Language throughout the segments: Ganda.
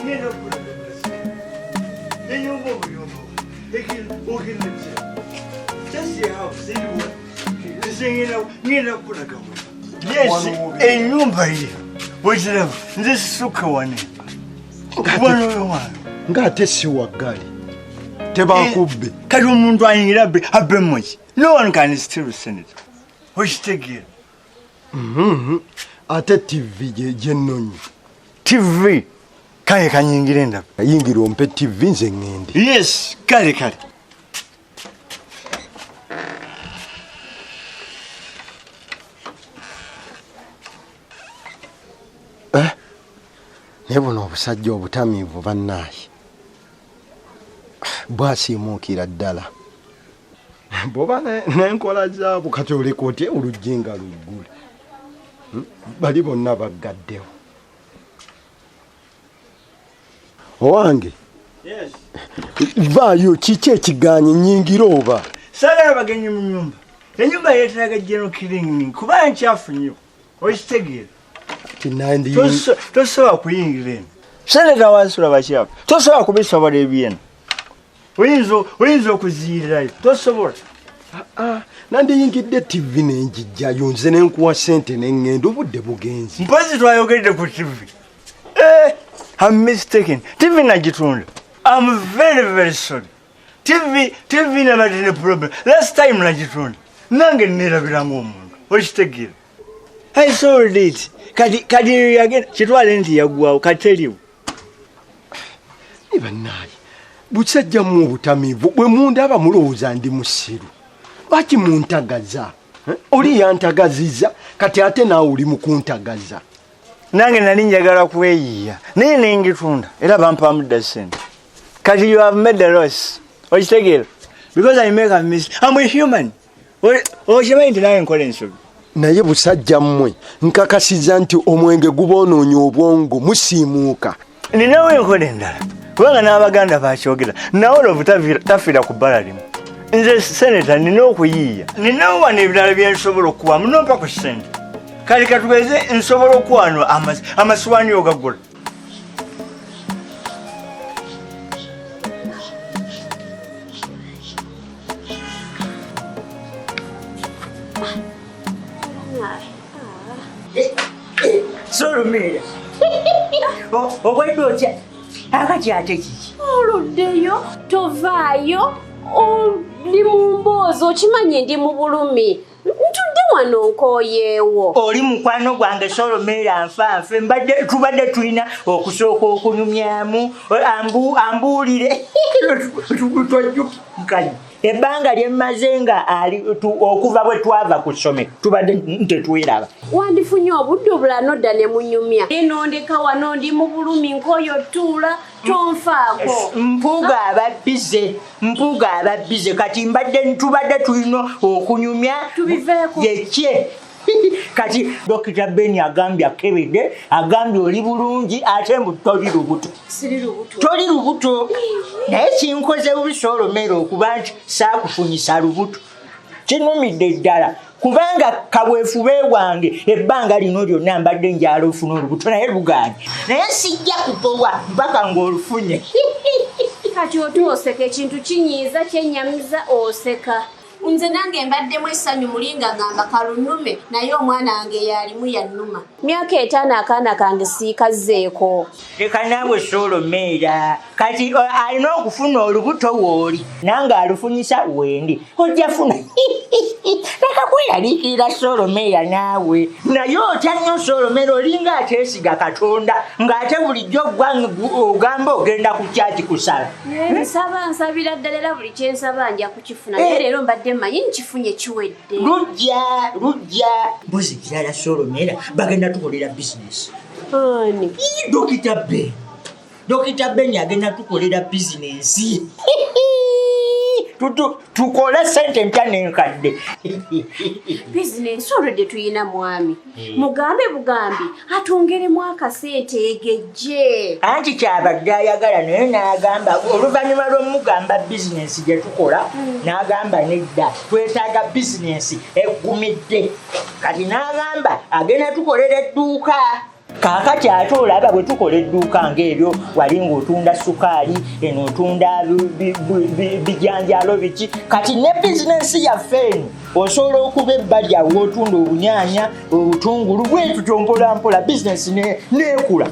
ngenda kulaga enyumba obuyumba okinaze just your house anyway ngenda kulaga yes enyumba ye wekiraba nze sisuka wane ng'ate si waggali tebakubbe kati omuntu ayingira abbe muki no one can steal senator okitegeera ate tv gyennonyi tv kale kanyingire ndaba yingira ompe tv nze ŋŋende yes kale naye buno obusajja obutamiivu bannaaye bwasiimuukira ddala bwoba n'enkola zaabo kati oleka otya oluggi nga luggule bali bonna baggaddewo owange vaayo kiki ekigaanye nnyingira oba saagala bagenyi mu nyumba enyumba yeetaaga general killing kuba nkyafu nnyo okitegeera tosobola kuyingira eno seneta wansula bakyafu tosobola kubisobola ebyeno oyinza okuziirirayo tosobola nandiyingidde tv nenjijjayo nze nenkuwa sente neŋŋenda obudde bugenzi mpozi twayogedde ku tv I'm mistaken tv nagitunda I'm very sorry tv nabadde ne problem last time nagitunda nange neerabiramu omuntu okitegeera I sold it kati yagenda kitwale nti yaggwawo kati teriwo bannaaye busajjamu obutamiivu bwe mundaba mulowooza ndi musiru lwaki muntagaza oli yantagaziza kati ate naawe oli mukuntagaza nange nali njagala kweyiya naye nengitunda era bampamudda sente kati you have made a loss okitegeera because I make a mistake I'm a human okimanyi nti nawe nkola ensobi naye busajja mmwe nkakasiza nti omwenge guboonoonye obwongo musiimuuka ninawo enkola endala kubanga n'abaganda bakyogera nawe olwo tafiira ku bbala limu nze seneta nina okuyiiya ninawo wano ebirala byensobola okuwamu nompa ku sente kati katugeze nsobola okuwano amasiwaani ogagula Solomera obwedde otya akati ate kiki oluddeyo tovaayo oli mu mboozi okimanye ndi mu bulumi ntudde wano nkooyeewo oli mukwano gwange Solomera nfanfe tubadde tulina okusooka okunyumyamu ambuulire tojjukanye ebbanga lyemmaze nga okuva bwe twava ku ssomero tubadde tetweraba wandifunye obudde obulala nodda ne munyumya nondeka wano ndi mu bulumi nkooyo tuula tonfaako mpuuga ababbize kati tubadde tulina okunyumya tubiveeko yekye kati Dr. Beni agambye akebedde agambye oli bulungi ate mbu toli lubuto naye kinkoze bubi Solomera okuba nti saakufunyisa lubuto kinumidde ddala kubanga kabwefube wange ebbanga lino lyonna mbadde njala ofuna olubuto naye lugaanye naye sijja kutowa mpaka ng'olufunye kati otuoseka ekintu kinyiiza kyenyamiza oseka nze nange mbaddemu essanyu mulinga ngamba kalunume naye omwana wange yalimu yannuma myaka 5 akaana kange siikazzeeko leka naawe Solomera kati alina okufuna olubuto wooli nange alufunyisa wendi ojja funa leka kweyaliikirira Solomera naawe naye otya nnyo Solomera olinga ateesiga Katonda ng'ate bulijjo ogamba ogenda ku kyaki kusala nsabira ddala era buli kyensaba nja kukifuna naye leero mbadde mmanyi nkifunye kiwedde lujja mbuzi kirala Solomera bagenda tukolera bizinesi ani Dr. Beni agenda tukolera bizinesi tukole sente mpya n'enkadde bizinesi olwedde tuyina mwami mugambe bugambi atongeremu akasente egejje anti kyabadde ayagala naye n'agamba oluvannyuma lw'omugamba bizinesi gye tukola n'agamba nedda twetaaga bizinesi eggumidde kati n'agamba agenda tukolera edduuka Kaakati ate olaba bwe tukola edduuka ng'eryo wali ng'otunda sukaali eno otunda bijanjalo biki kati ne bizinensi yaffe eno osobola okuba ebbali awo otunda obunyaanya obutungulu bwetutyo mpolampola bizinensi neekula.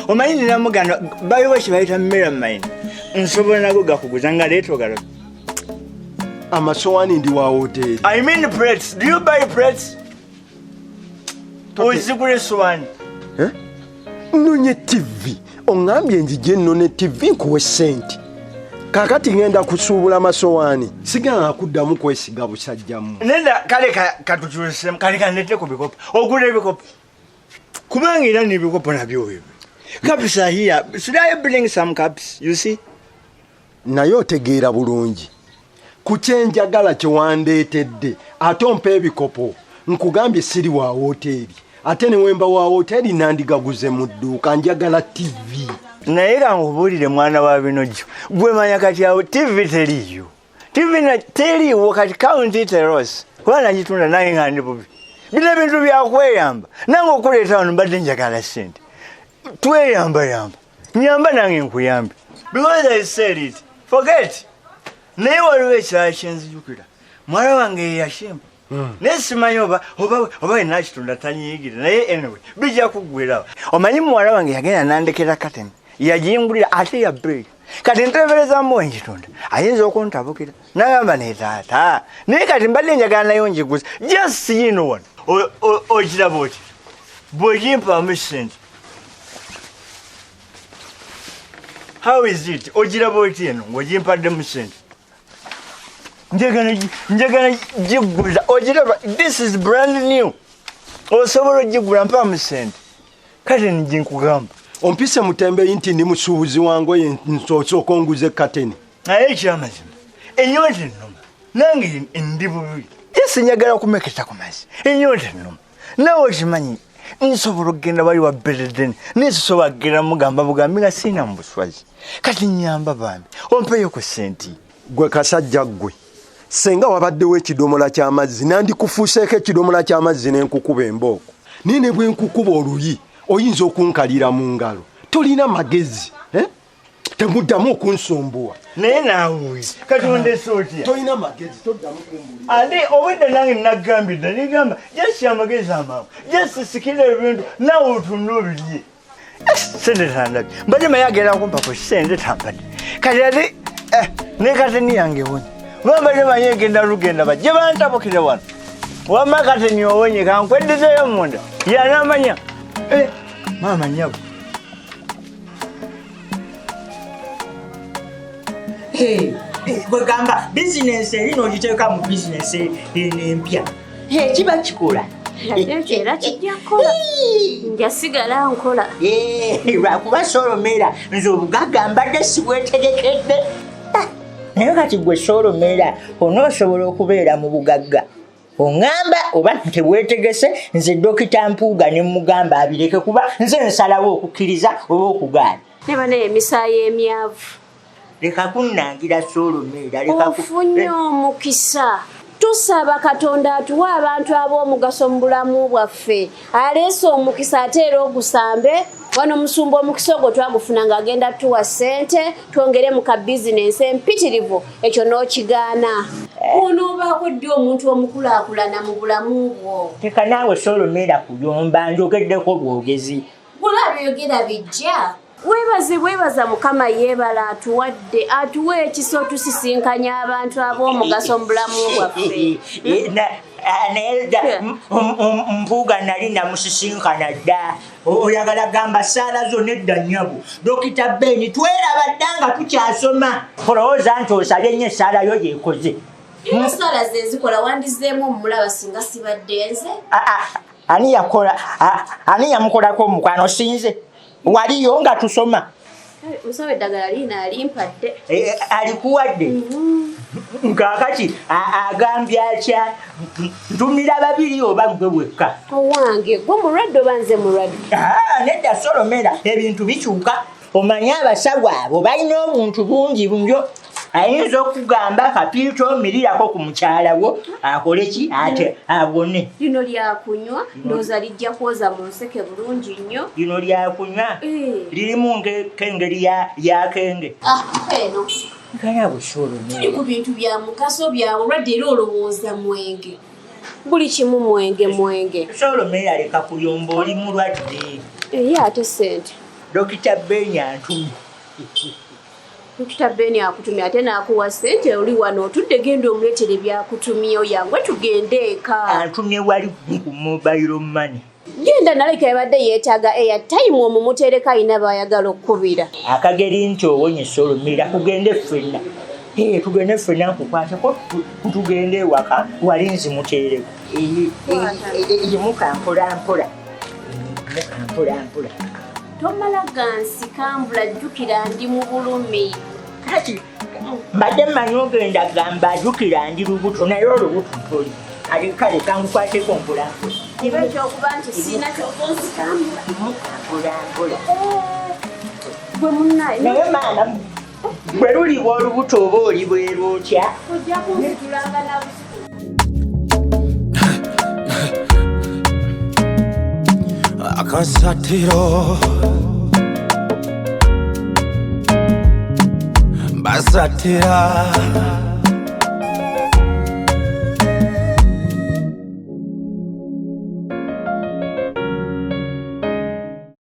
Omanyi nina mugano bayiwa kye bayita mmera mmayini nsobola nago gakuguza nga leetogalo amasowaani ndi wa hoteri. I mean plates. Do you buy plates? Ozigula essowaani nnonye TV oŋŋambye nzije nnone TV nkuwe ssente kaakati ŋŋenda kusuubula amasowaani sigala kuddamu kwesiga busajjamu. nenda kale katukyusemu kale kanete ku bikopo ogula ebikopo kubanga era n'ebikopo nabyo wewe cups are here. Should I bring some cups? You see? naye otegeera bulungi ku kyenjagala kye wandeetedde ate ompa ebikopo nkugambye siri wa hoteri ate ne wemba wa hoteri nandigaguze mu dduuka njagala TV. naye kankubuulire mwana wa binojjo gwe manya kati awo TV teriiyo teriiwo kati kaunti teros kuba nagitunda nange nga ndi bubi bino ebintu byakweyamba nange okuleeta wano mbadde njagala ssente tweyamba nyamba nange nkuyambe because I said it forget naye waliwo ekirala kyenzijukira mwala wange yeyashimba naye simanyi oba enakitunda tanyiyigira naye anyway bijja kuggwerawo. omanyi muwala wange yagenda nandekera kateni yagingulira ate ya bbeeyi kati nteeberezamu wenkitunda ayinza okuntabukira nagamba netaata naye kati mbadde njagala nayo njiguza just yino wano okiraba oti bwegimpamu sente how is it ogiraba oti eno ng'ogimpademu sente njagala giguza ogiraba this is brand new osobola ogigula mpamu sente kati niginkugamba ompise mutembeyi nti ndi musuubuzi wange nsooka onguze kateni naye ekyamazima ennyonta ennuma nange ndi bubiri esi njagala kumeketa ku mazzi ennyonta ennuma nawe okimanyi nsobola okugenda wali wa beredeni nesisobola kugenda mugamba bugambi nga siina mu buswazi kati nyamba bambi ompeyo ku senti. gwe kasajja gwe senga wabaddewo ekidomola ky'amazzi nandikufuuseeko ekidomola ky'amazzi n'enkukuba embooko naye ne bwe nkukuba oluyi oyinza okunkalira mu ngalo tolina magezi temuddamu okunsumbuwa naye naawe katonda esootya tolina magezi toddamu kumbulira ate obwedde nange nagambidde nigamba jasi amagezi amangu jasi sikira ebintu naawe otunda obirye sente tandabye mbadde maye agenda kumpako sente tampadde kati ate ne kateni yange wonye bambadde manye egenda lugenda bajje bantabukire wano wamma kateni owonye kankweddezeyo munda yanamanya mama nyabo gwegamba bizinensi eri n'ogiteeka mu bizinensi empya kiba kikola era kijja kukola njasigala nkola lwakuba Solomera nze obugagga mbadde sibwetegekedde naye kati gwe Solomera onoosobola okubeera mu bugagga oŋŋamba oba tebwetegese nze dokita Mpuuga ne mugamba abireke kuba nze nsalawo okukkiriza oba okugaana ne bano emisaayi emyavu leka kunnangira Solomera ofunye omukisa tusaba Katonda atuwe abantu ab'omugaso mu bulamu bwaffe aleese omukisa ate era ogusambe wano musumba omukisa ogwo twagufuna ng'agenda tuwa ssente twongere mu ka bizinensi empitirivu ekyo n'okigaana onoobaako ddi omuntu omukulaakulana mu bulamu bwo teka naawe Solomera kuyomba njogeddeko bwogezi bwolabyogera bijja weebaza Mukama yeebala atuwe ekisa tusisinkanya abantu ab'omugaso mu bulamu bwaffe naye Mpuuga nali namusisinkana dda oyagala gamba saala zo nedda nnyabo dokita Beni tweraba dda nga tukyasoma olowooza nti osabye nnyo esaala yo yeekoze ensaala ze zikola wandizeemu omulaba singa sibadde nze ani yamukolako omukwano sinze waliyo nga tusoma musawo eddagala liina alimpadde alikuwadde nkakati agambye atya ntumira babiri oba gwe wekka owange gwe mulwadde oba nze mulwadde nedda Solomera ebintu bikyuka omanye abasawo abo balina obuntu bungi bunyo ayinza okugamba kapiito omirirako ku mukyala wo akole ki ate abone. Lino lyakunywa ndowooza lijja kwoza mu nseke bulungi nnyo. Lino lyakunywa lirimu engeri yakenge. Eno gaya busolo tuli ku bintu bya mugaso bya olwadde era olowooza mwenge. Buli kimu mwenge. Solo meya leka kuyomba oli mulwadde. Ye ate sente. Dokita Beni antumye. Dokita Beni akutumye ate n'akuwa sente oli wano otudde genda omuleetere byakutumye oyangwe tugende eka. Antumye wali ku mobile money. Genda naleka yabadde yeetaaga airtime omumutereka ayina bayagala okkubira. Akageri nti owonye solo meya kugende ffenna. Tugende ffenna nkukwateko tugende ewaka wali nzimuteereko. Yimuka mpola. Tomala gansi kambula jjukira ndi mu bulumi. Kati mbadde mmanyi ogenda gamba ajjukira ndi lubuto naye olubuto mpoli. Kale kangukwateko mpola. Kiba ekyokuba nti sirina kyogonsi kambula. Mpola. Gwe munnaye. Naye maana bwe luliwa olubuto oba oli bweru otya. Ojja kunsitulanga na AKASATTIRO Basattira